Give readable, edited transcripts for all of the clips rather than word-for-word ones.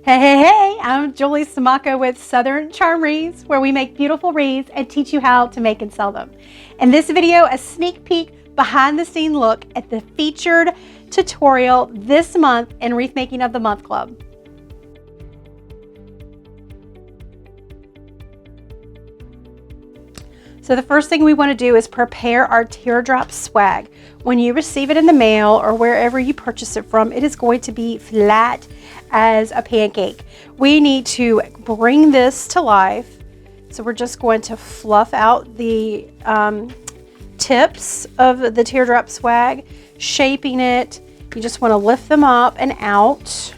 Hey, I'm Julie Samaka with Southern Charm Wreaths, where we make beautiful wreaths and teach you how to make and sell them. In this video, a sneak peek behind the scene look at the featured tutorial this month in Wreath Making of the Month Club. So the first thing we want to do is prepare our Teardrop swag. When you receive it in the mail or wherever you purchase it from, it is going to be flat as a pancake. We need to bring this to life. So we're just going to fluff out the tips of the Teardrop swag, shaping it. You just want to lift them up and out.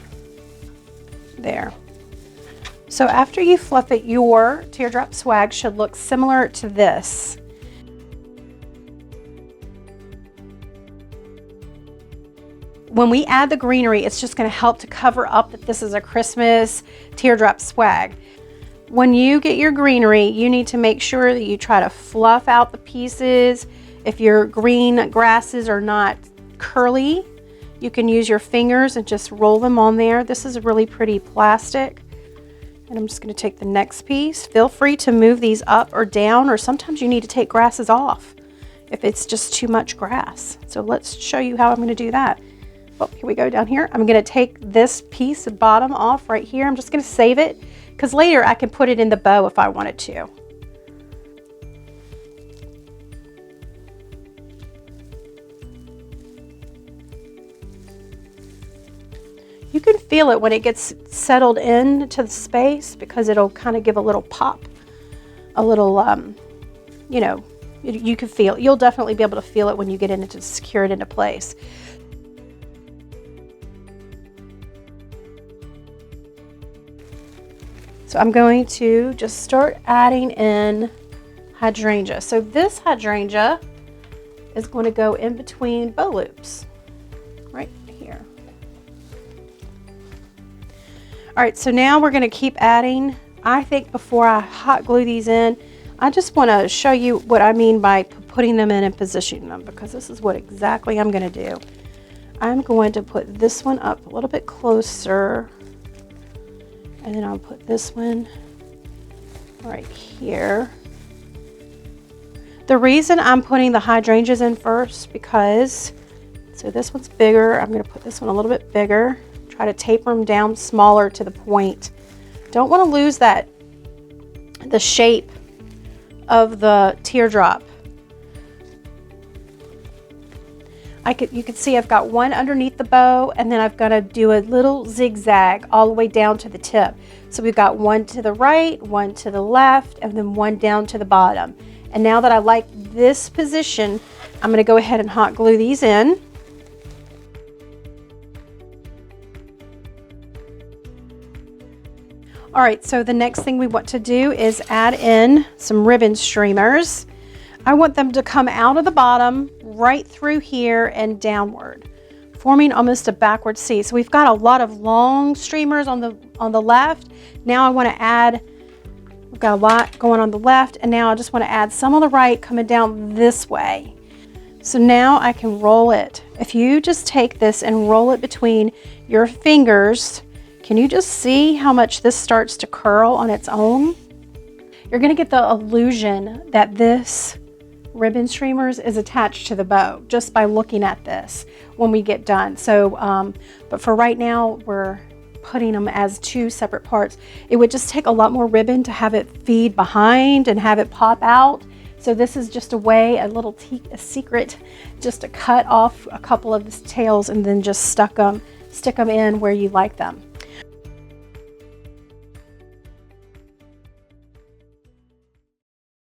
There. So after you fluff it, your Teardrop swag should look similar to this. When we add the greenery, it's just going to help to cover up that this is a Christmas Teardrop swag. When you get your greenery, you need to make sure that you try to fluff out the pieces. If your green grasses are not curly, you can use your fingers and just roll them on there. This is a really pretty plastic. And I'm just going to take the next piece. Feel free to move these up or down, or sometimes you need to take grasses off if it's just too much grass. So let's show you how I'm going to do that. Oh, here we go down here. I'm going to take this piece of bottom off right here. I'm just going to save it because later I can put it in the bow if I wanted to. You can feel it when it gets settled into the space because it'll kind of give a little pop, a little, you know, you can feel, you'll definitely be able to feel it when you get in it to secure it into place. So I'm going to just start adding in hydrangea. So this hydrangea is going to go in between bow loops, right here. All right, so now we're going to keep adding. I think before I hot glue these in, I just want to show you what I mean by putting them in and positioning them, because this is what exactly I'm going to do. I'm going to put this one up a little bit closer. And then I'll put this one right here. The reason I'm putting the hydrangeas in first, because, so this one's bigger. I'm going to put this one a little bit bigger. Try to taper them down smaller to the point. Don't want to lose that, the shape of the teardrop. You can see I've got one underneath the bow, and then I've got to do a little zigzag all the way down to the tip. So we've got one to the right, one to the left, and then one down to the bottom. And now that I like this position, I'm going to go ahead and hot glue these in. All right, so the next thing we want to do is add in some ribbon streamers. I want them to come out of the bottom right through here and downward, forming almost a backward C. So we've got a lot of long streamers on the left. Now I want to add, we've got a lot going on the left, and now I just want to add some on the right coming down this way. So now I can roll it. If you just take this and roll it between your fingers, can you just see how much this starts to curl on its own? You're going to get the illusion that this ribbon streamers is attached to the bow just by looking at this when we get done. So but for right now, we're putting them as two separate parts. It would just take a lot more ribbon to have it feed behind and have it pop out. So this is just a way, a little secret, just to cut off a couple of the tails and then just stick them in where you like them.